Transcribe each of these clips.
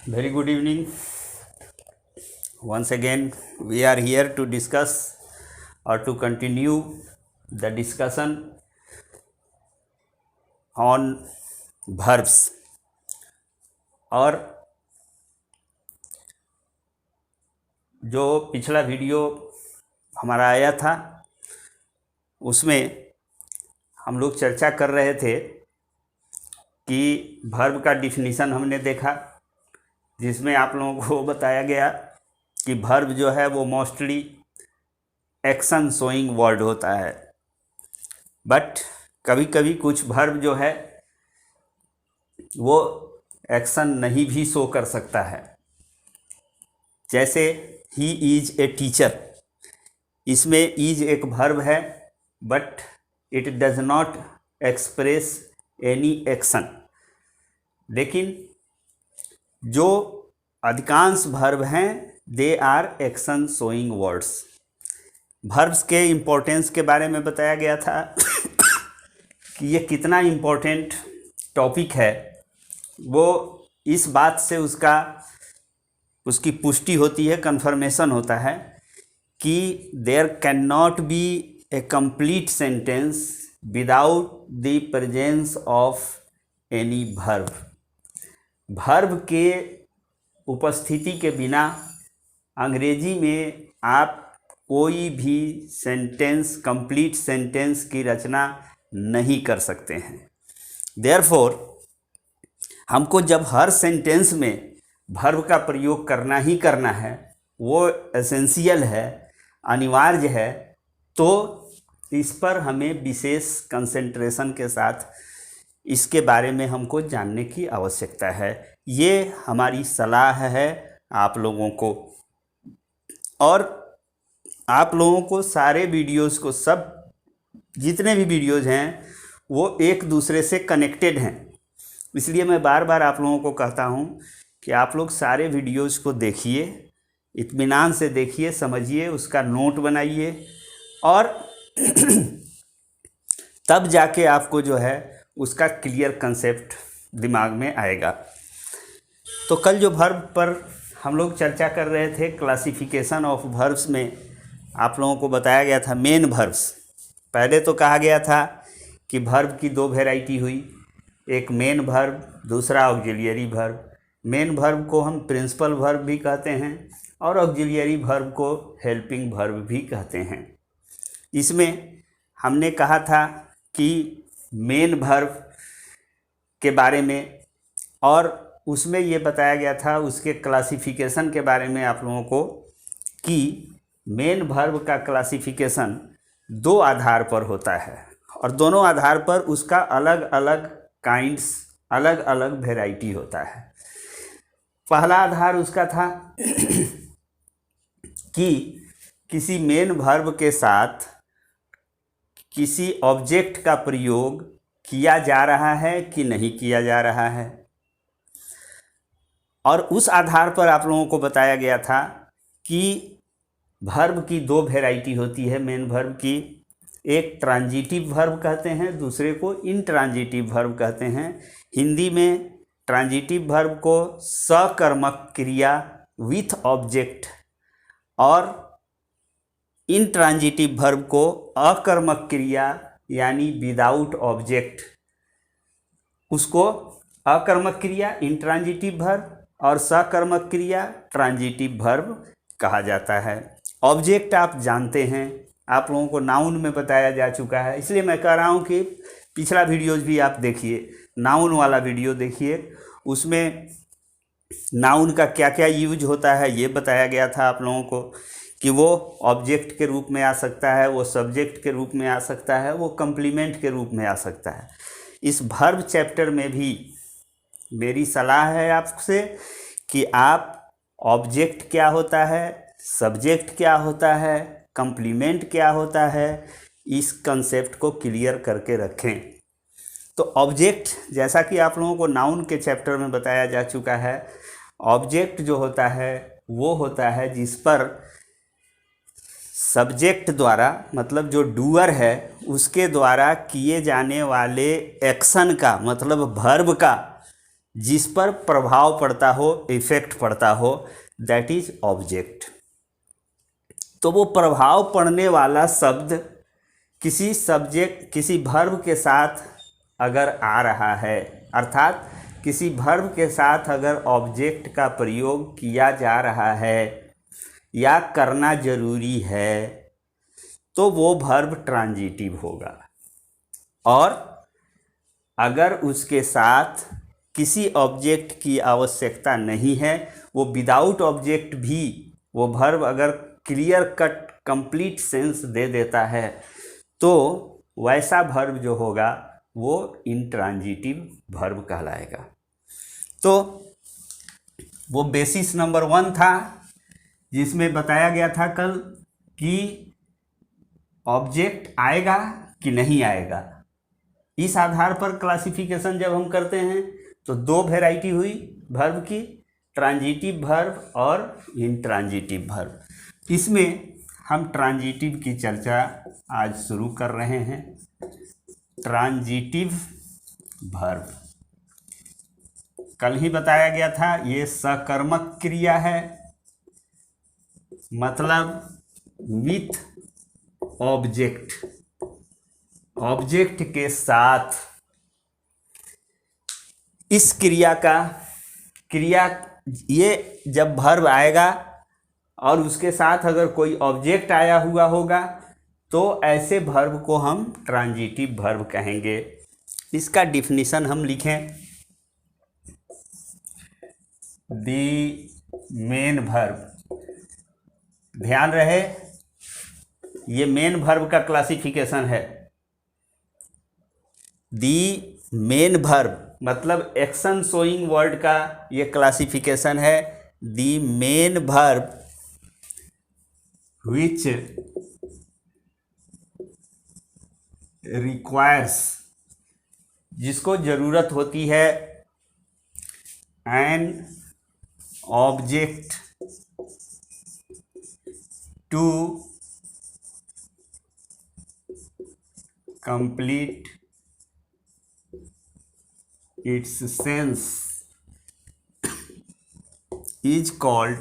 Very good evening. Once again, we are here to discuss or to continue the discussion on verbs. और जो पिछला video हमारा आया था उसमें हम लोग चर्चा कर रहे थे कि वर्ब का डिफिनीशन हमने देखा, जिसमें आप लोगों को बताया गया कि वर्ब जो है वो मोस्टली एक्शन शोइंग वर्ड होता है, बट कभी कभी कुछ वर्ब जो है वो एक्शन नहीं भी शो कर सकता है। जैसे ही इज ए टीचर, इसमें इज एक वर्ब है but it does not express any action. लेकिन जो अधिकांश वर्ब हैं they are action showing words. Verbs के इम्पोर्टेंस के बारे में बताया गया था कि ये कितना इम्पोर्टेंट टॉपिक है, वो इस बात से उसकी पुष्टि होती है, कन्फर्मेशन होता है कि there can not be a complete sentence without the presence of any verb. Verb के उपस्थिति के बिना अंग्रेजी में आप कोई भी सेंटेंस, कंप्लीट सेंटेंस की रचना नहीं कर सकते हैं। देयरफॉर हमको जब हर सेंटेंस में वर्ब का प्रयोग करना ही करना है, वो एसेंशियल है, अनिवार्य है, तो इस पर हमें विशेष कंसंट्रेशन के साथ इसके बारे में हमको जानने की आवश्यकता है। ये हमारी सलाह है आप लोगों को, और आप लोगों को सारे वीडियोज़ को, सब जितने भी वीडियोज़ हैं वो एक दूसरे से कनेक्टेड हैं। इसलिए मैं बार बार आप लोगों को कहता हूँ कि आप लोग सारे वीडियोज़ को देखिए, इत्मीनान से देखिए, समझिए, उसका नोट बनाइए, और तब जाके आपको जो है उसका क्लियर कंसेप्ट दिमाग में आएगा। तो कल जो वर्ब पर हम लोग चर्चा कर रहे थे, क्लासिफिकेशन ऑफ वर्ब्स में आप लोगों को बताया गया था मेन वर्ब्स। पहले तो कहा गया था कि वर्ब की दो वैरायटी हुई, एक मेन वर्ब, दूसरा ऑक्सिलियरी वर्ब। मेन वर्ब को हम प्रिंसिपल वर्ब भी कहते हैं और ऑक्सिलियरी वर्ब को हेल्पिंग वर्ब भी कहते हैं। इसमें हमने कहा था कि मेन वर्ब के बारे में, और उसमें ये बताया गया था उसके क्लासिफिकेशन के बारे में आप लोगों को कि मेन वर्ब का क्लासिफिकेशन दो आधार पर होता है, और दोनों आधार पर उसका अलग अलग काइंड्स, अलग अलग वैरायटी होता है। पहला आधार उसका था कि किसी मेन वर्ब के साथ किसी ऑब्जेक्ट का प्रयोग किया जा रहा है कि नहीं किया जा रहा है, और उस आधार पर आप लोगों को बताया गया था कि वर्ब की दो वैरायटी होती है मेन वर्ब की। एक ट्रांजिटिव वर्ब कहते हैं, दूसरे को इनट्रांजिटिव वर्ब कहते हैं। हिंदी में ट्रांजिटिव वर्ब को सकर्मक क्रिया विथ ऑब्जेक्ट, और इनट्रांजिटिव वर्ब को अकर्मक क्रिया यानी विदाउट ऑब्जेक्ट, उसको अकर्मक क्रिया इंट्रांजिटिव वर्ब और सकर्मक क्रिया ट्रांजिटिव वर्ब कहा जाता है। ऑब्जेक्ट आप जानते हैं, आप लोगों को नाउन में बताया जा चुका है, इसलिए मैं कह रहा हूँ कि पिछला वीडियोज़ भी आप देखिए, नाउन वाला वीडियो देखिए, उसमें नाउन का क्या क्या यूज होता है ये बताया गया था आप लोगों को कि वो ऑब्जेक्ट के रूप में आ सकता है, वो सब्जेक्ट के रूप में आ सकता है, वो कम्प्लीमेंट के रूप में आ सकता है। इस वर्ब चैप्टर में भी मेरी सलाह है आपसे कि आप ऑब्जेक्ट क्या होता है, सब्जेक्ट क्या होता है, कम्प्लीमेंट क्या होता है, इस कंसेप्ट को क्लियर करके रखें। तो ऑब्जेक्ट, जैसा कि आप लोगों को नाउन के चैप्टर में बताया जा चुका है, ऑब्जेक्ट जो होता है वो होता है जिस पर सब्जेक्ट द्वारा, मतलब जो डूअर है उसके द्वारा किए जाने वाले एक्शन का, मतलब वर्ब का जिस पर प्रभाव पड़ता हो, इफेक्ट पड़ता हो, दैट इज ऑब्जेक्ट। तो वो प्रभाव पड़ने वाला शब्द किसी सब्जेक्ट, किसी वर्ब के साथ अगर आ रहा है, अर्थात किसी वर्ब के साथ अगर ऑब्जेक्ट का प्रयोग किया जा रहा है या करना जरूरी है, तो वो वर्ब ट्रांजिटिव होगा। और अगर उसके साथ किसी ऑब्जेक्ट की आवश्यकता नहीं है, वो विदाउट ऑब्जेक्ट भी वो वर्ब अगर clear cut complete sense they देता है, तो वैसा वर्ब जो होगा वो इंट्रांजिटिव वर्ब कहलाएगा। तो वो बेसिस नंबर 1 था, जिसमें बताया गया था कल कि ऑब्जेक्ट आएगा कि नहीं आएगा। इस आधार पर क्लासिफिकेशन जब हम करते हैं तो 2 वैरायटी हुई वर्ब की, ट्रांजिटिव वर्ब और इंट्रांजिटिव वर्ब। इसमें हम ट्रांजिटिव की चर्चा आज शुरू कर रहे हैं। ट्रांजिटिव वर्ब कल ही बताया गया था, ये सकर्मक क्रिया है, मतलब विथ ऑब्जेक्ट, ऑब्जेक्ट के साथ। इस क्रिया ये जब वर्ब आएगा और उसके साथ अगर कोई ऑब्जेक्ट आया हुआ होगा, तो ऐसे वर्ब को हम ट्रांजिटिव वर्ब कहेंगे। इसका डिफिनीशन हम लिखें, दी मेन वर्ब। ध्यान रहे ये मेन वर्ब का क्लासिफिकेशन है। दी मेन वर्ब मतलब एक्शन शोइंग वर्ड का ये क्लासिफिकेशन है। The main verb which requires, जिसको जरूरत होती है, an object to complete its sense is called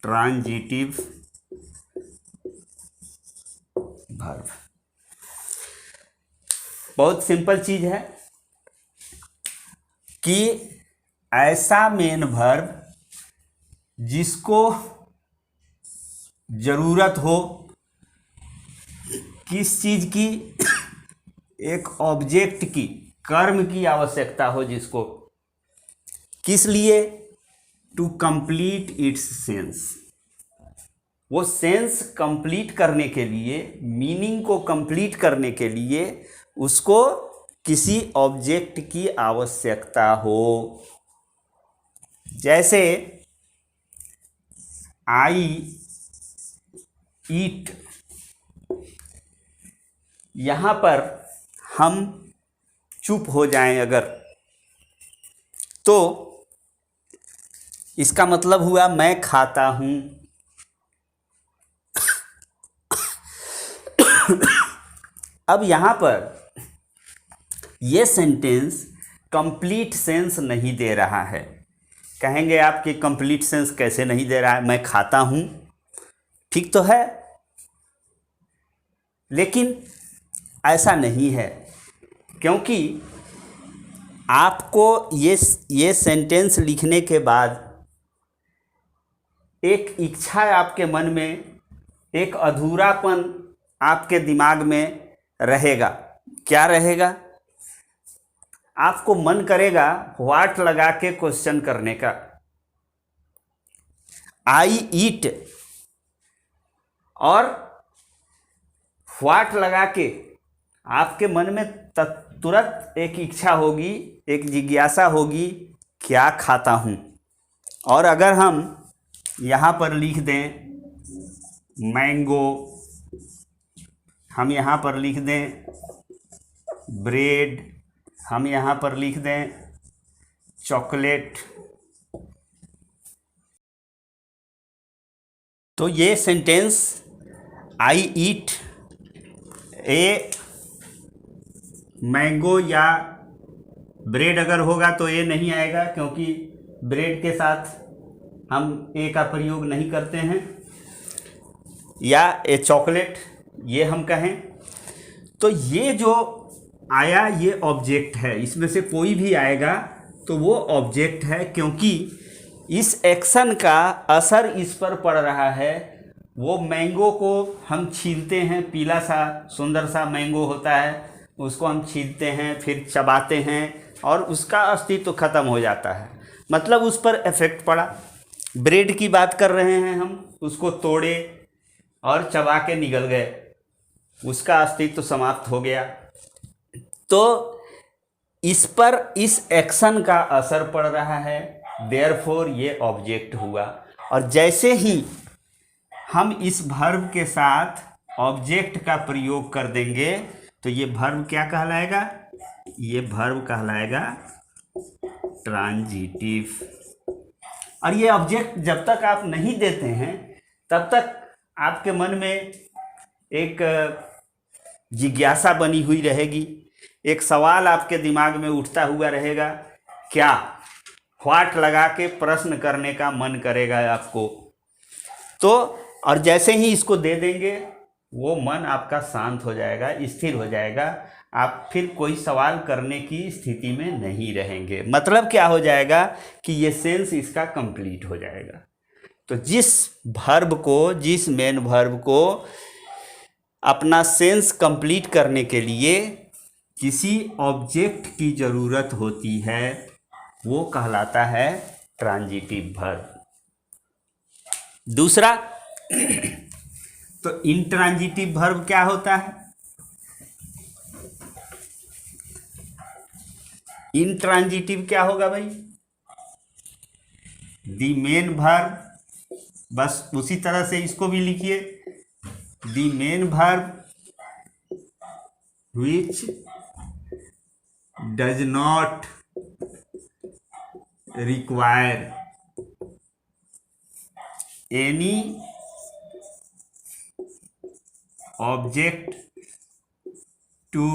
transitive verb. बहुत सिंपल चीज है कि ऐसा मेन वर्ब जिसको जरूरत हो किस चीज की, एक ऑब्जेक्ट की, कर्म की आवश्यकता हो, जिसको किस लिए, टू कंप्लीट इट्स सेंस। वो सेंस कंप्लीट करने के लिए, मीनिंग को कंप्लीट करने के लिए उसको किसी ऑब्जेक्ट की आवश्यकता हो। जैसे आई ईट, यहां पर हम चुप हो जाएं अगर, तो इसका मतलब हुआ मैं खाता हूं। अब यहां पर यह सेंटेंस कंप्लीट सेंस नहीं दे रहा है। कहेंगे आप कि कंप्लीट सेंस कैसे नहीं दे रहा है, मैं खाता हूं, ठीक तो है, लेकिन ऐसा नहीं है, क्योंकि आपको ये सेंटेंस लिखने के बाद एक इच्छा आपके मन में, एक अधूरापन आपके दिमाग में रहेगा। क्या रहेगा? आपको मन करेगा व्हाट लगा के क्वेश्चन करने का। आई ईट और व्हाट लगा के आपके मन में तुरंत एक इच्छा होगी, एक जिज्ञासा होगी, क्या खाता हूं। और अगर हम यहां पर लिख दें मैंगो, हम यहां पर लिख दें ब्रेड, हम यहां पर लिख दें चॉकलेट, तो ये sentence I eat a mango या ब्रेड अगर होगा तो ए नहीं आएगा, क्योंकि ब्रेड के साथ हम ए का प्रयोग नहीं करते हैं। या ए चॉकलेट ये हम कहें तो ये जो आया ये ऑब्जेक्ट है, इसमें से कोई भी आएगा तो वो ऑब्जेक्ट है, क्योंकि इस एक्शन का असर इस पर पड़ रहा है। वो मैंगो को हम छीलते हैं, पीला सा सुंदर सा मैंगो होता है, उसको हम छीलते हैं, फिर चबाते हैं और उसका अस्तित्व तो ख़त्म हो जाता है, मतलब उस पर इफेक्ट पड़ा। ब्रेड की बात कर रहे हैं हम, उसको तोड़े और चबा के निगल गए, उसका अस्तित्व तो समाप्त हो गया। तो इस पर इस एक्शन का असर पड़ रहा है, देयरफॉर ये ऑब्जेक्ट हुआ। और जैसे ही हम इस वर्ब के साथ ऑब्जेक्ट का प्रयोग कर देंगे तो ये वर्ब क्या कहलाएगा? ये वर्ब कहलाएगा ट्रांजिटिव। और ये ऑब्जेक्ट जब तक आप नहीं देते हैं तब तक आपके मन में एक जिज्ञासा बनी हुई रहेगी, एक सवाल आपके दिमाग में उठता हुआ रहेगा, क्या व्हाट लगा के प्रश्न करने का मन करेगा आपको। तो और जैसे ही इसको दे देंगे वो मन आपका शांत हो जाएगा, स्थिर हो जाएगा, आप फिर कोई सवाल करने की स्थिति में नहीं रहेंगे। मतलब क्या हो जाएगा कि ये सेंस इसका कंप्लीट हो जाएगा। तो जिस वर्ब को, जिस मेन वर्ब को अपना सेंस कंप्लीट करने के लिए किसी ऑब्जेक्ट की ज़रूरत होती है वो कहलाता है ट्रांजिटिव वर्ब। दूसरा तो इंट्रांजिटिव वर्ब क्या होता है? इंट्रांजिटिव क्या होगा भाई? दी मेन वर्ब, बस उसी तरह से इसको भी लिखिए, the main verb which does not require any object to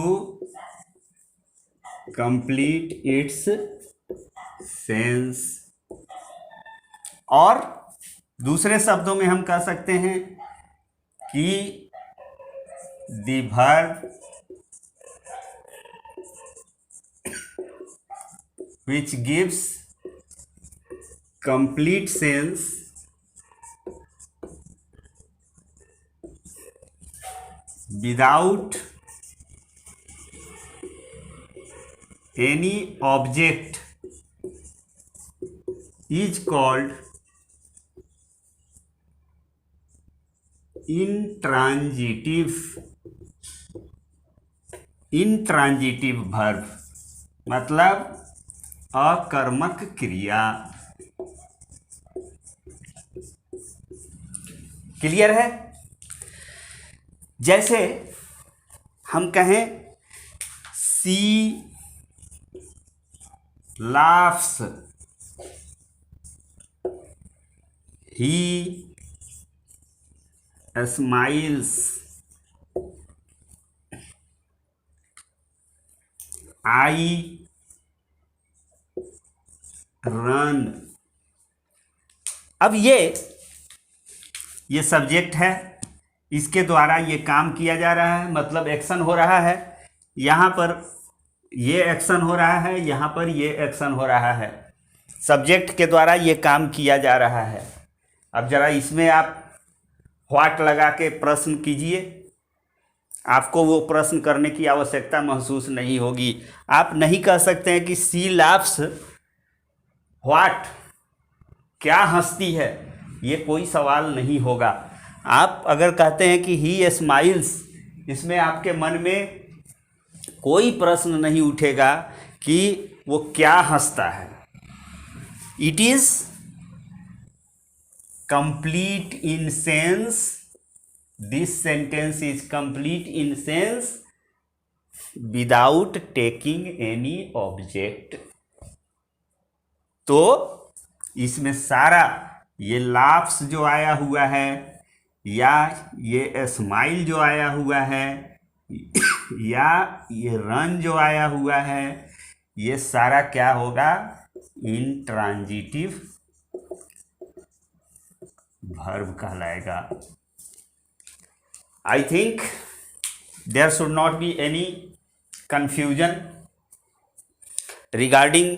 complete its sense. और दूसरे शब्दों में हम कह सकते हैं कि the verb which gives complete sense without any object is called intransitive verb, मतलब अकर्मक क्रिया। क्लियर है? जैसे हम कहें सी laughs, he smiles, I run। अब ये सब्जेक्ट है, इसके द्वारा ये काम किया जा रहा है, मतलब एक्शन हो रहा है। यहाँ पर ये एक्शन हो रहा है, यहाँ पर ये एक्शन हो रहा है, सब्जेक्ट के द्वारा ये काम किया जा रहा है। अब जरा इसमें आप व्हाट लगा के प्रश्न कीजिए, आपको वो प्रश्न करने की आवश्यकता महसूस नहीं होगी। आप नहीं कह सकते हैं कि सी लाफ्स व्हाट, क्या हंसती है, ये कोई सवाल नहीं होगा। आप अगर कहते हैं कि ही स्माइल्स, इसमें आपके मन में कोई प्रश्न नहीं उठेगा कि वो क्या हंसता है। It is complete in sense, this sentence is complete in sense without taking any object. तो इसमें सारा ये लाफ्स जो आया हुआ है या ये स्माइल जो आया हुआ है, या ये रन जो आया हुआ है ये सारा क्या होगा, इंट्रांजिटिव वर्ब कहलाएगा। I think there should not be any confusion regarding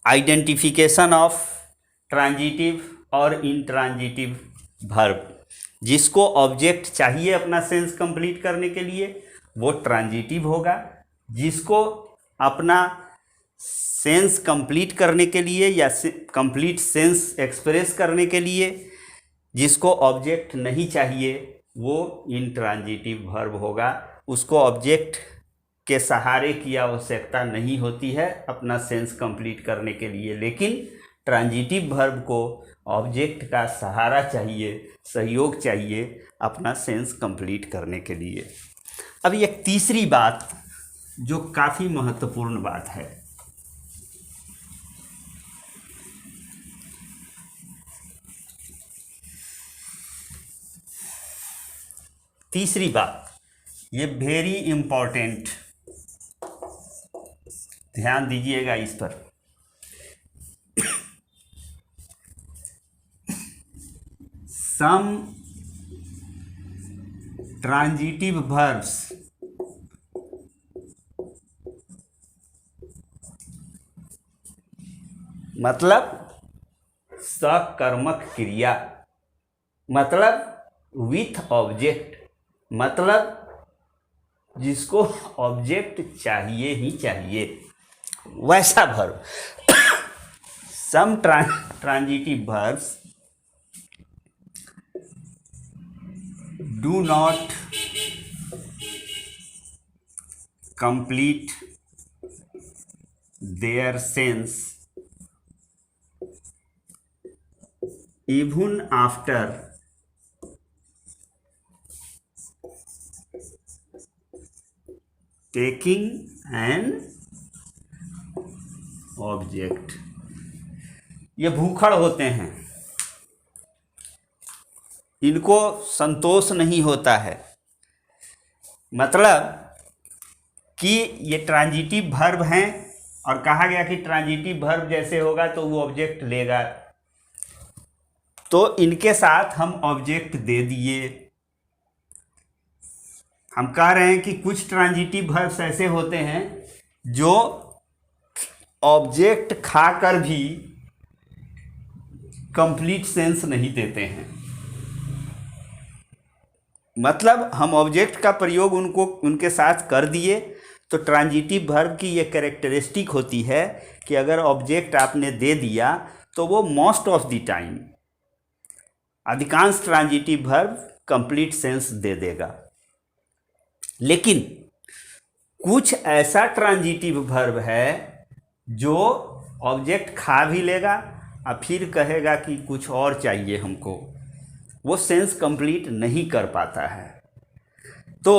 identification of transitive और इंट्रांजिटिव वर्ब। जिसको ऑब्जेक्ट चाहिए अपना सेंस कंप्लीट करने के लिए वो ट्रांजिटिव होगा, जिसको अपना सेंस कंप्लीट करने के लिए या कंप्लीट सेंस एक्सप्रेस करने के लिए जिसको ऑब्जेक्ट नहीं चाहिए वो इंट्रांजिटिव वर्ब होगा। उसको ऑब्जेक्ट के सहारे की आवश्यकता नहीं होती है अपना सेंस कंप्लीट करने के लिए, लेकिन ट्रांजिटिव वर्ब को ऑब्जेक्ट का सहारा चाहिए, सहयोग चाहिए अपना सेंस कंप्लीट करने के लिए। अब एक तीसरी बात जो काफ़ी महत्वपूर्ण बात है, तीसरी बात ये वेरी इम्पोर्टेंट, ध्यान दीजिएगा इस पर। सम ट्रांजिटिव वर्ब्स मतलब सकर्मक क्रिया, मतलब विथ ऑब्जेक्ट, मतलब जिसको ऑब्जेक्ट चाहिए ही चाहिए वैसा verb. Some transitive verbs do not complete their sense even after taking an object। ये भूखड़ होते हैं, इनको संतोष नहीं होता है, मतलब कि ये ट्रांजिटिव वर्ब हैं और कहा गया कि ट्रांजिटिव वर्ब जैसे होगा तो वो ऑब्जेक्ट लेगा, तो इनके साथ हम ऑब्जेक्ट दे दिए। हम कह रहे हैं कि कुछ ट्रांजिटिव वर्ब्स ऐसे होते हैं जो ऑब्जेक्ट खाकर भी कंप्लीट सेंस नहीं देते हैं, मतलब हम ऑब्जेक्ट का प्रयोग उनके साथ कर दिए। तो ट्रांजिटिव वर्ब की ये कैरेक्टरिस्टिक होती है कि अगर ऑब्जेक्ट आपने दे दिया तो वो मोस्ट ऑफ द टाइम, अधिकांश transitive verb complete sense they देगा। लेकिन कुछ ऐसा ट्रांजिटिव वर्ब है जो ऑब्जेक्ट खा भी लेगा और फिर कहेगा कि कुछ और चाहिए हमको, वो सेंस कंप्लीट नहीं कर पाता है। तो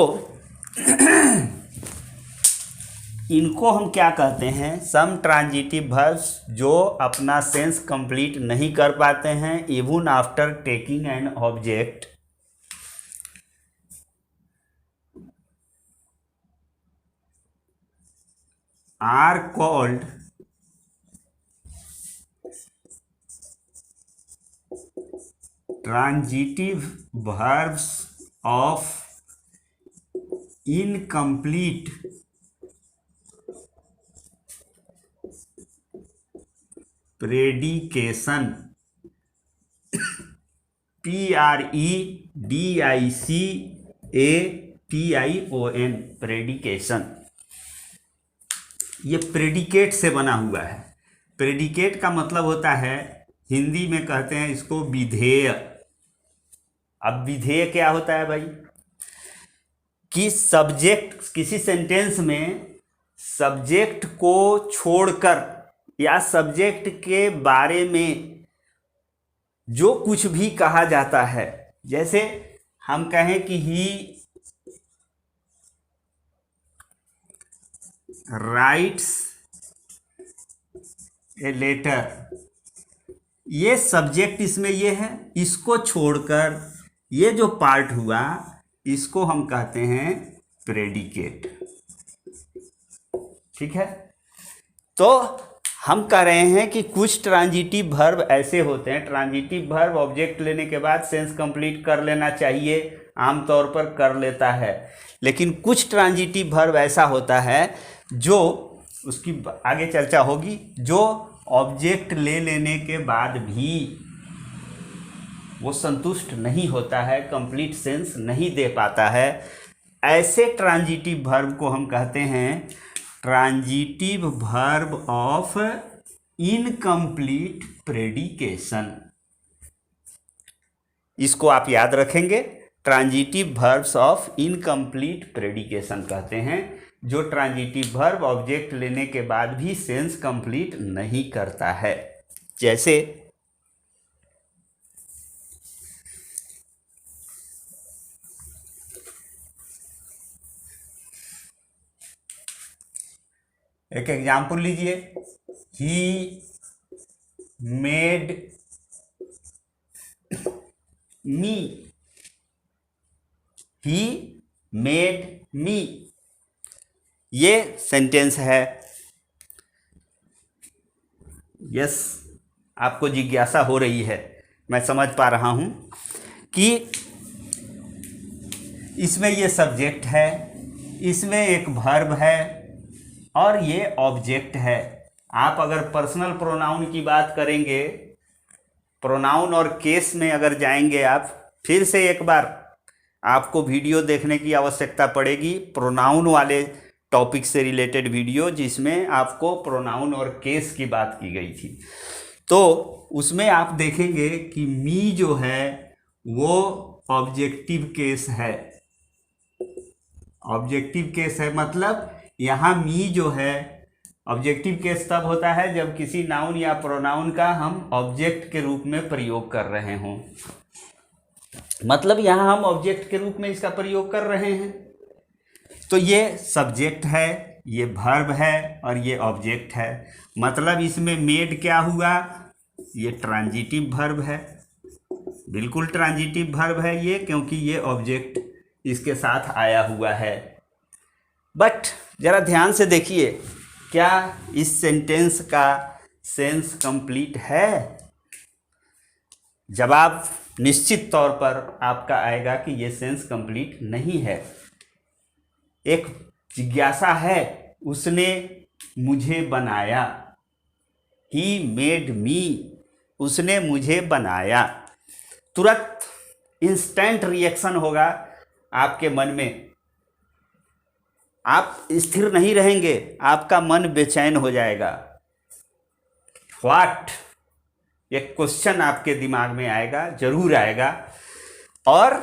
इनको हम क्या कहते हैं, सम ट्रांजिटिव वर्ब्स जो अपना सेंस कंप्लीट नहीं कर पाते हैं even after taking an object, are called transitive verbs of incomplete predication, predication, predication. ये प्रेडिकेट से बना हुआ है। प्रेडिकेट का मतलब होता है, हिंदी में कहते हैं इसको विधेय। अब विधेय क्या होता है भाई, कि सब्जेक्ट, किसी सेंटेंस में सब्जेक्ट को छोड़कर या सब्जेक्ट के बारे में जो कुछ भी कहा जाता है, जैसे हम कहें कि ही राइट्स ए लेटर, ये सब्जेक्ट इसमें ये है, इसको छोड़कर ये जो पार्ट हुआ इसको हम कहते हैं प्रेडिकेट। ठीक है, तो हम कह रहे हैं कि कुछ ट्रांजिटिव वर्ब ऐसे होते हैं, ट्रांजिटिव वर्ब ऑब्जेक्ट लेने के बाद सेंस कंप्लीट कर लेना चाहिए, आमतौर पर कर लेता है, लेकिन कुछ ट्रांजिटिव वर्ब ऐसा होता है जो, उसकी आगे चर्चा होगी, जो ऑब्जेक्ट ले लेने के बाद भी वो संतुष्ट नहीं होता है, कंप्लीट सेंस नहीं दे पाता है। ऐसे ट्रांजिटिव वर्ब को हम कहते हैं ट्रांजिटिव वर्ब ऑफ इनकम्प्लीट प्रेडिकेशन। इसको आप याद रखेंगे, ट्रांजिटिव वर्ब्स ऑफ इनकम्प्लीट प्रेडिकेशन कहते हैं, जो ट्रांजिटिव वर्ब ऑब्जेक्ट लेने के बाद भी सेंस कंप्लीट नहीं करता है। जैसे एक एग्जाम्पल लीजिए, ही मेड मी, ही मेड मी, ये सेंटेंस है। यस, आपको जिज्ञासा हो रही है, मैं समझ पा रहा हूं कि इसमें ये सब्जेक्ट है, इसमें एक वर्ब है और ये ऑब्जेक्ट है। आप अगर पर्सनल प्रोनाउन की बात करेंगे, प्रोनाउन और केस में अगर जाएंगे आप, फिर से एक बार आपको वीडियो देखने की आवश्यकता पड़ेगी, प्रोनाउन वाले टॉपिक से रिलेटेड वीडियो, जिसमें आपको प्रोनाउन और केस की बात की गई थी। तो उसमें आप देखेंगे कि मी जो है वो ऑब्जेक्टिव केस है। ऑब्जेक्टिव केस है मतलब यहाँ मी जो है, ऑब्जेक्टिव केस तब होता है जब किसी नाउन या प्रोनाउन का हम ऑब्जेक्ट के रूप में प्रयोग कर रहे हों, मतलब यहाँ हम ऑब्जेक्ट के रूप में इसका प्रयोग कर रहे हैं। तो ये सब्जेक्ट है, ये वर्ब है और ये ऑब्जेक्ट है, मतलब इसमें मेड क्या हुआ, ये ट्रांजिटिव वर्ब है, बिल्कुल ट्रांजिटिव वर्ब है ये, क्योंकि ये ऑब्जेक्ट इसके साथ आया हुआ है। बट ज़रा ध्यान से देखिए, क्या इस सेंटेंस का सेंस कंप्लीट है? जवाब निश्चित तौर पर आपका आएगा कि ये सेंस कंप्लीट नहीं है। एक जिज्ञासा है, उसने मुझे बनाया, ही मेड मी, उसने मुझे बनाया, तुरंत इंस्टेंट रिएक्शन होगा आपके मन में, आप स्थिर नहीं रहेंगे, आपका मन बेचैन हो जाएगा। व्हाट, एक क्वेश्चन आपके दिमाग में आएगा, जरूर आएगा। और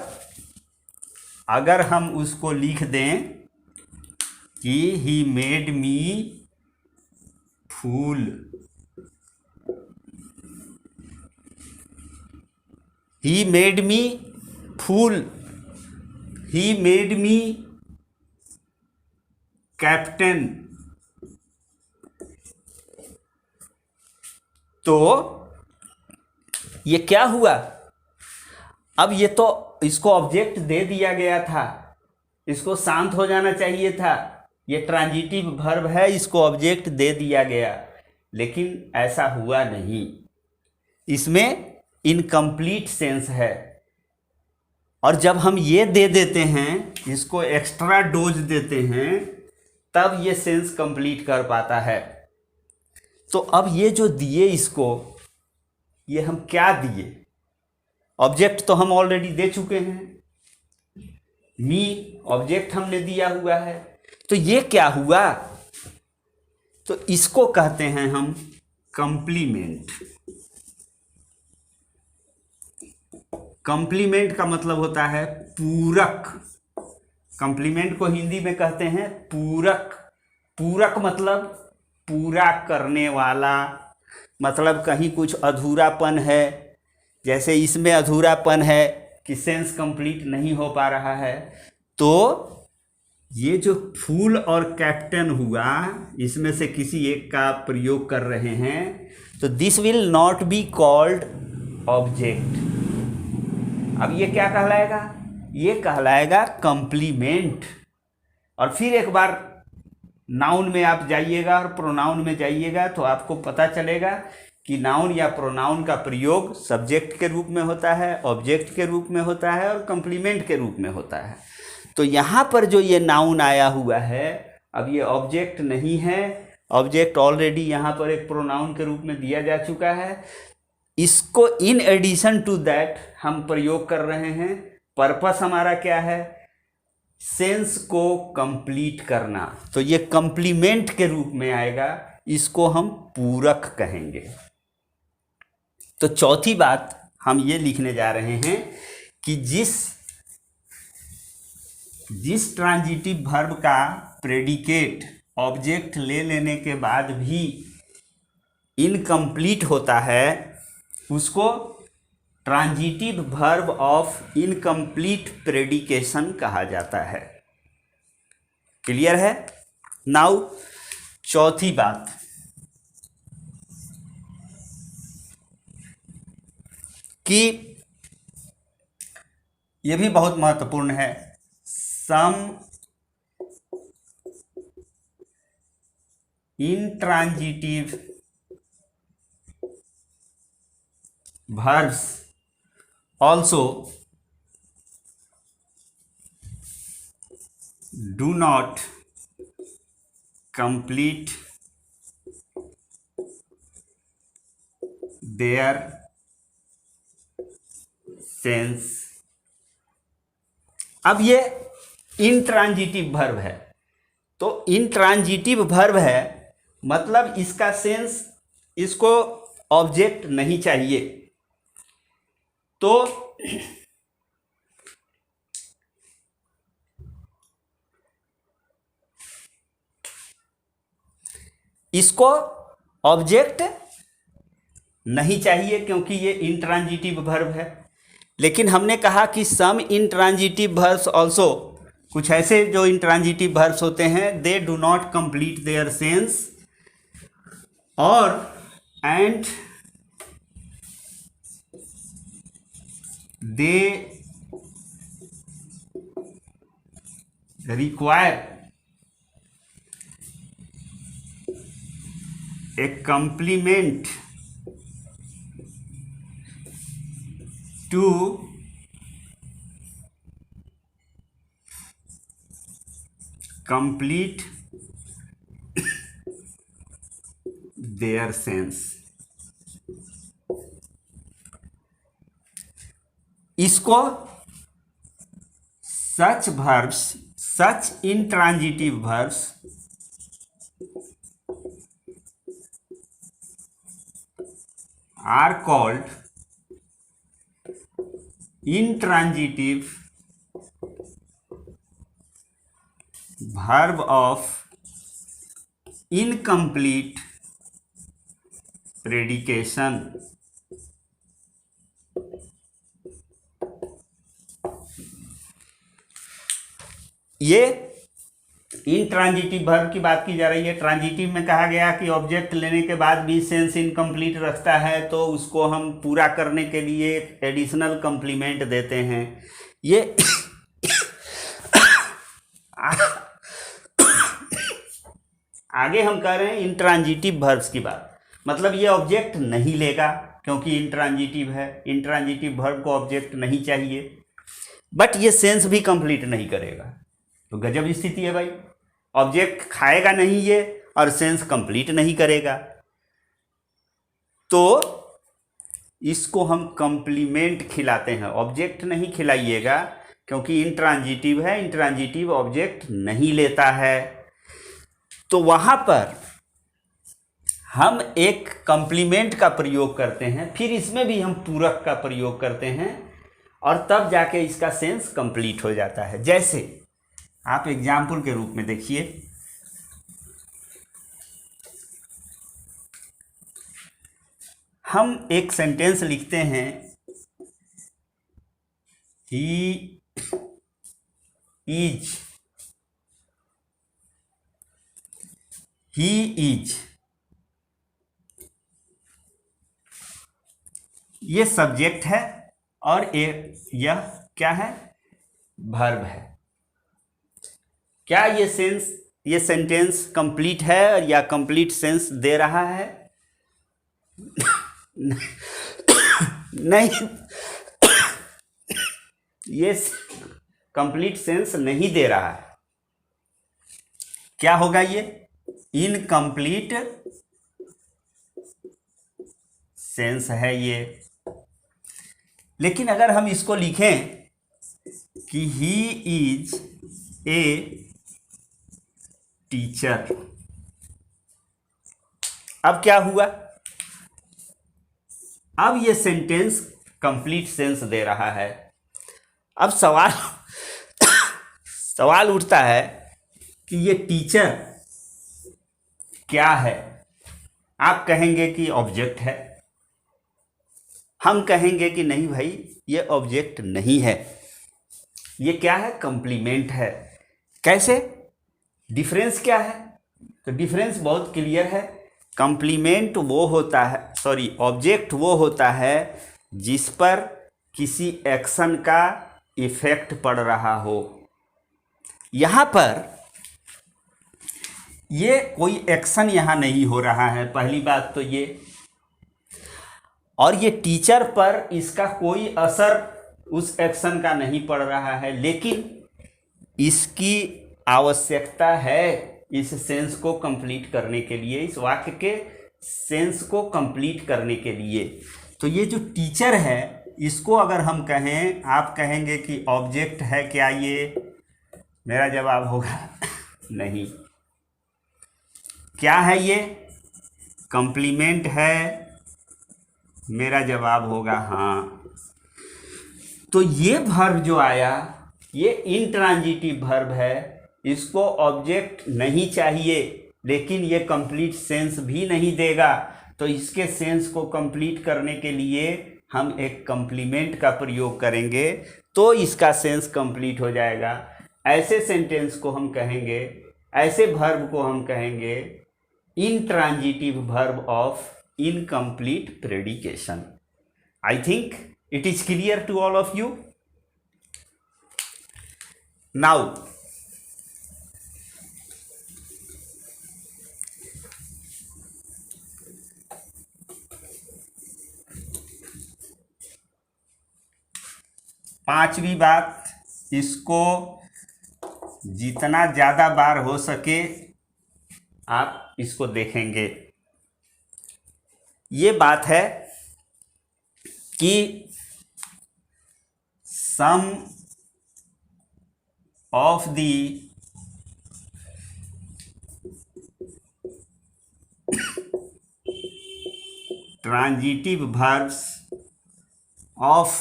अगर हम उसको लिख दें कि he made me fool, he made me fool, he made me captain, तो ये क्या हुआ? अब ये तो इसको ऑब्जेक्ट दे दिया गया था, इसको शांत हो जाना चाहिए था, ये ट्रांजिटिव वर्ब है, इसको ऑब्जेक्ट दे दिया गया, लेकिन ऐसा हुआ नहीं, इसमें इनकम्प्लीट सेंस है। और जब हम ये दे देते हैं, इसको एक्स्ट्रा डोज देते हैं, तब ये सेंस कंप्लीट कर पाता है। तो अब ये जो दिए इसको, ये हम क्या दिए? ऑब्जेक्ट तो हम ऑलरेडी दे चुके हैं, मी ऑब्जेक्ट हमने दिया हुआ है, तो ये क्या हुआ? तो इसको कहते हैं हम कंप्लीमेंट। कंप्लीमेंट का मतलब होता है पूरक। कंप्लीमेंट को हिंदी में कहते हैं पूरक। पूरक मतलब पूरा करने वाला, मतलब कहीं कुछ अधूरापन है, जैसे इसमें अधूरापन है कि सेंस कंप्लीट नहीं हो पा रहा है, तो ये जो फूल और कैप्टन हुआ, इसमें से किसी एक का प्रयोग कर रहे हैं, तो this will not be called object. अब ये क्या कहलाएगा? ये कहलाएगा कंप्लीमेंट। और फिर एक बार नाउन में आप जाइएगा और प्रोनाउन में जाइएगा तो आपको पता चलेगा कि नाउन या प्रोनाउन का प्रयोग सब्जेक्ट के रूप में होता है, ऑब्जेक्ट के रूप में होता है और कंप्लीमेंट के रूप में होता है। तो यहाँ पर जो ये नाउन आया हुआ है, अब ये ऑब्जेक्ट नहीं है, ऑब्जेक्ट ऑलरेडी यहाँ पर एक प्रोनाउन के रूप में दिया जा चुका है। इसको इन एडिशन टू दैट हम प्रयोग कर रहे हैं। पर्पस हमारा क्या है? सेंस को कंप्लीट करना। तो ये कंप्लीमेंट के रूप में आएगा, इसको हम पूरक कहेंगे। तो चौथी बात हम ये लिखने जा रहे हैं कि जिस ट्रांजिटिव वर्ब का प्रेडिकेट ऑब्जेक्ट ले लेने के बाद भी इनकम्प्लीट होता है, उसको ट्रांजिटिव वर्ब ऑफ इनकम्प्लीट प्रेडिकेशन कहा जाता है। क्लियर है? नाउ चौथी बात, कि यह भी बहुत महत्वपूर्ण है। सम intransitive verbs also do not complete their sense। अब ये इंट्रांजिटिव वर्ब है, तो इंट्रांजिटिव वर्ब है मतलब इसका सेंस, इसको ऑब्जेक्ट नहीं चाहिए। तो इसको ऑब्जेक्ट नहीं चाहिए क्योंकि ये इंट्रांजिटिव वर्ब है। लेकिन हमने कहा कि सम इंट्रांजिटिव वर्ब्स ऑल्सो, कुछ ऐसे जो इंट्रांजिटिव वर्ब्स होते हैं, they do not complete their sense और and they require a complement to complete their sense। इसको such verbs, such intransitive verbs are called intransitive verb of incomplete predication। ये intransitive verb की बात की जा रही है। ट्रांजिटिव में कहा गया कि ऑब्जेक्ट लेने के बाद भी सेंस इनकम्प्लीट रखता है, तो उसको हम पूरा करने के लिए एडिशनल कंप्लीमेंट देते हैं। ये आगे हम कह रहे हैं इंट्रांजिटिव वर्ब्स की बात, मतलब ये ऑब्जेक्ट नहीं लेगा क्योंकि इंट्रांजिटिव है। इंट्रांजिटिव वर्ब को ऑब्जेक्ट नहीं चाहिए, बट ये सेंस भी कंप्लीट नहीं करेगा। तो गजब स्थिति है भाई, ऑब्जेक्ट खाएगा नहीं ये और सेंस कंप्लीट नहीं करेगा। तो इसको हम कंप्लीमेंट खिलाते हैं, ऑब्जेक्ट नहीं खिलाइएगा क्योंकि इंट्रांजिटिव है, इंट्रांजिटिव ऑब्जेक्ट नहीं लेता है। तो वहाँ पर हम एक कंप्लीमेंट का प्रयोग करते हैं, फिर इसमें भी हम पूरक का प्रयोग करते हैं और तब जाके इसका सेंस कंप्लीट हो जाता है। जैसे आप एग्जाम्पल के रूप में देखिए, हम एक सेंटेंस लिखते हैं, ही इज, ये सब्जेक्ट है और यह क्या है? वर्ब है। क्या ये सेंटेंस कंप्लीट है या कंप्लीट सेंस दे रहा है? नहीं, ये कंप्लीट सेंस नहीं दे रहा है। क्या होगा? ये इनकम्प्लीट सेंस है ये। लेकिन अगर हम इसको लिखें कि ही इज ए टीचर, अब क्या हुआ? अब ये सेंटेंस कंप्लीट सेंस दे रहा है। अब सवाल उठता है कि ये टीचर क्या है? आप कहेंगे कि ऑब्जेक्ट है, हम कहेंगे कि नहीं भाई, ये ऑब्जेक्ट नहीं है, ये क्या है? कंप्लीमेंट है। कैसे? डिफरेंस क्या है? तो डिफरेंस बहुत क्लियर है। कंप्लीमेंट वो होता है, ऑब्जेक्ट वो होता है जिस पर किसी एक्शन का इफेक्ट पड़ रहा हो। यहां पर ये कोई एक्शन यहां नहीं हो रहा है, पहली बात तो ये। और ये टीचर पर इसका कोई असर उस एक्शन का नहीं पड़ रहा है, लेकिन इसकी आवश्यकता है इस सेंस को कंप्लीट करने के लिए, इस वाक्य के सेंस को कंप्लीट करने के लिए। तो ये जो टीचर है, इसको अगर हम कहें, आप कहेंगे कि ऑब्जेक्ट है क्या ये? मेरा जवाब होगा नहीं। क्या है ये? कंप्लीमेंट है? मेरा जवाब होगा हाँ। तो ये वर्ब जो आया, ये इंट्रांजिटिव वर्ब है, इसको ऑब्जेक्ट नहीं चाहिए, लेकिन ये कंप्लीट सेंस भी नहीं देगा। तो इसके सेंस को कंप्लीट करने के लिए हम एक कंप्लीमेंट का प्रयोग करेंगे, तो इसका सेंस कंप्लीट हो जाएगा। ऐसे सेंटेंस को हम कहेंगे, ऐसे वर्ब को हम कहेंगे intransitive verb of incomplete predication. I think it is clear to all of you. Now, पांचवी बात, इसको जितना ज़्यादा बार हो सके आप इसको देखेंगे। ये बात है कि some of the transitive verbs of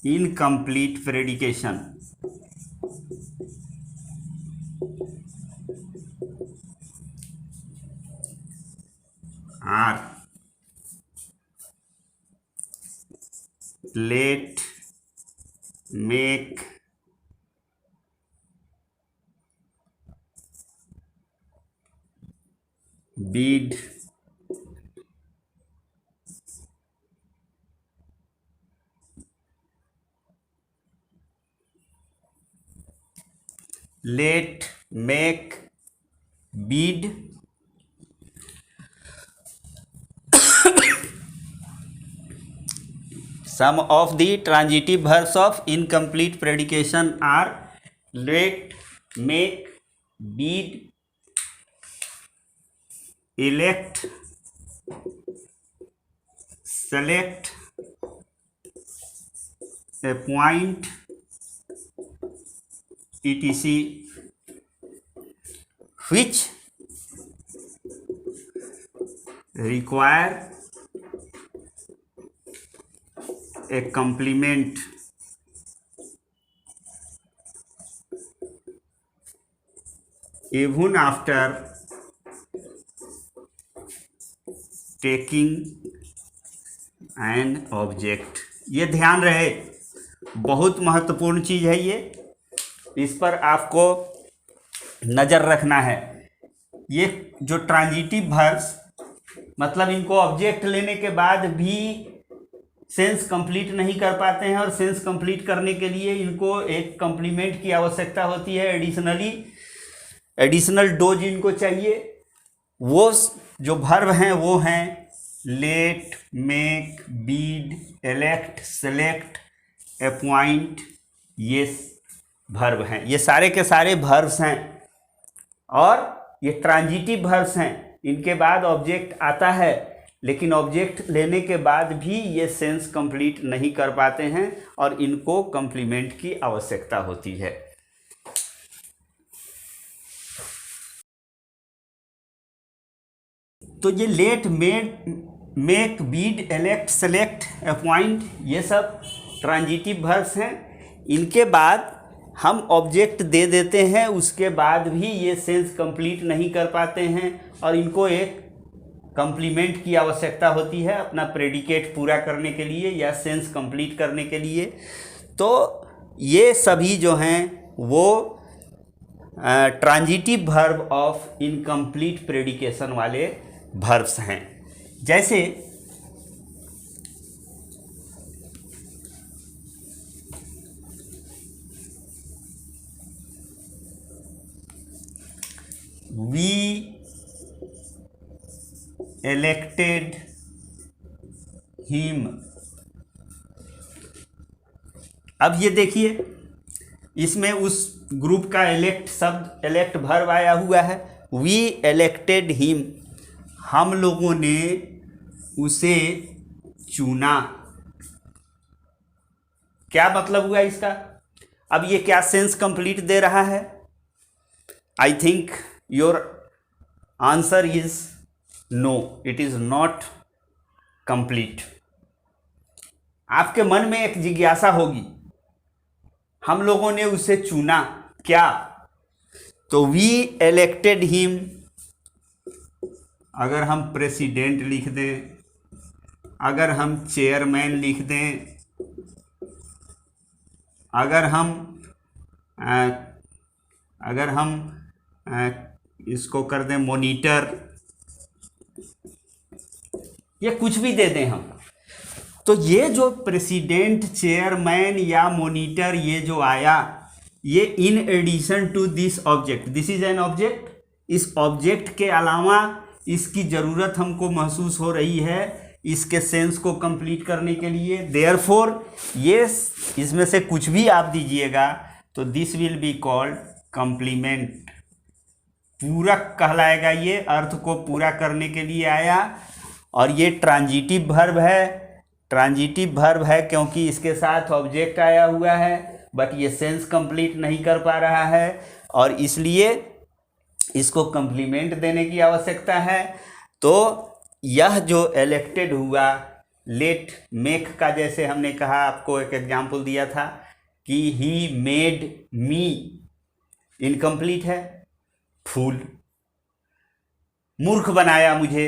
incomplete predication are let, make, bid, let, make, bid, some of the transitive verbs of incomplete predication are let, make, bid, elect, select, appoint, etc., which require a complement even after taking an object। ये ध्यान रहे, बहुत महत्वपूर्ण चीज है ये, इस पर आपको नजर रखना है। ये जो ट्रांजिटिव वर्ब्स, मतलब इनको ऑब्जेक्ट लेने के बाद भी सेंस कंप्लीट नहीं कर पाते हैं, और सेंस कंप्लीट करने के लिए इनको एक कॉम्प्लीमेंट की आवश्यकता होती है, एडिशनल डोज इनको चाहिए। वो जो वर्ब हैं वो हैं let, make, bid, elect, select, appoint, ये वर्ब हैं। ये सारे के सारे वर्ब्स हैं और ये ट्रांजिटिव वर्ब्स हैं। इनके बाद ऑब्जेक्ट आता है, लेकिन ऑब्जेक्ट लेने के बाद भी ये सेंस कंप्लीट नहीं कर पाते हैं और इनको कॉम्प्लीमेंट की आवश्यकता होती है। तो ये let, make, bid, elect, select, appoint, ये सब ट्रांजिटिव वर्ब्स हैं। इनके बाद हम ऑब्जेक्ट दे देते हैं, उसके बाद भी ये सेंस कंप्लीट नहीं कर पाते हैं और इनको एक कॉम्प्लीमेंट की आवश्यकता होती है अपना प्रेडिकेट पूरा करने के लिए या सेंस कंप्लीट करने के लिए। तो ये सभी जो हैं वो ट्रांजिटिव वर्ब ऑफ इनकम्प्लीट प्रेडिकेशन वाले वर्ब्स हैं। जैसे वी elected him। अब ये देखिए, इसमें उस ग्रुप का एलेक्ट शब्द, एलेक्ट वर्ब आया हुआ है। वी elected him, हम लोगों ने उसे चुना। क्या मतलब हुआ इसका? अब ये क्या सेंस कंप्लीट दे रहा है? I think your answer is no, it is not complete. आपके मन में एक जिज्ञासा होगी, हम लोगों ने उसे चुना क्या? तो वी elected him, अगर हम प्रेसिडेंट लिख दें, अगर हम चेयरमैन लिख दें, अगर हम इसको कर दें मॉनिटर, ये कुछ भी दे दें हम, तो ये जो प्रेसिडेंट, चेयरमैन या मॉनिटर ये जो आया, ये in addition to this object, this is an object, इस ऑब्जेक्ट के अलावा इसकी ज़रूरत हमको महसूस हो रही है इसके सेंस को कंप्लीट करने के लिए। देयरफॉर ये इसमें से कुछ भी आप दीजिएगा तो this will be called complement, पूरक कहलाएगा। ये अर्थ को पूरा करने के लिए आया और ये ट्रांजिटिव वर्ब है। ट्रांजिटिव वर्ब है क्योंकि इसके साथ ऑब्जेक्ट आया हुआ है, बट ये सेंस कंप्लीट नहीं कर पा रहा है और इसलिए इसको कॉम्प्लीमेंट देने की आवश्यकता है। तो यह जो इलेक्टेड हुआ, लेट, मेक का जैसे हमने कहा, आपको एक एग्जाम्पल दिया था कि ही मेड मी, इनकम्प्लीट है। फूल, मूर्ख बनाया मुझे,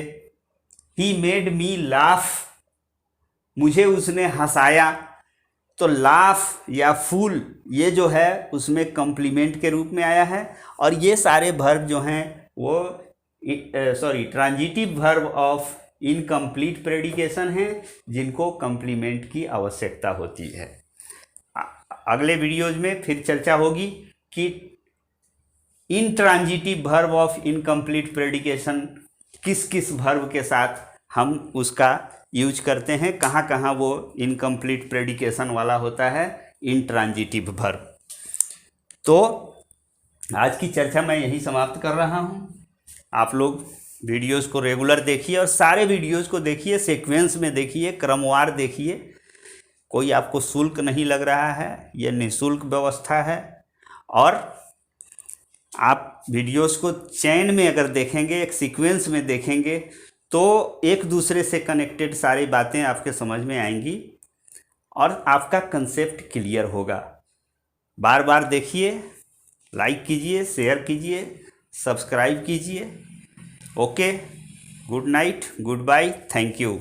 ही मेड मी लाफ, मुझे उसने हंसाया। तो लाफ या फूल ये जो है उसमें कॉम्प्लीमेंट के रूप में आया है और ये सारे वर्ब जो हैं वो ट्रांजिटिव वर्ब ऑफ इनकम्प्लीट प्रेडिकेशन हैं जिनको कॉम्प्लीमेंट की आवश्यकता होती है। अगले वीडियोज में फिर चर्चा होगी कि इनट्रांजिटिव वर्ब ऑफ इनकम्प्लीट प्रेडिकेशन किस किस वर्ब के साथ हम उसका यूज करते हैं, कहाँ कहाँ वो इनकम्प्लीट प्रेडिकेशन वाला होता है इनट्रांजिटिव वर्ब। तो आज की चर्चा मैं यही समाप्त कर रहा हूँ। आप लोग वीडियोस को रेगुलर देखिए और सारे वीडियोस को देखिए, सीक्वेंस में देखिए, क्रमवार देखिए। कोई आपको शुल्क नहीं लग रहा है, यह निःशुल्क व्यवस्था है और आप वीडियोस को चैन में अगर देखेंगे, एक सीक्वेंस में देखेंगे तो एक दूसरे से कनेक्टेड सारी बातें आपके समझ में आएंगी और आपका कंसेप्ट क्लियर होगा। बार बार देखिए, लाइक कीजिए, शेयर कीजिए, सब्सक्राइब कीजिए। Okay, good night, good bye, thank you.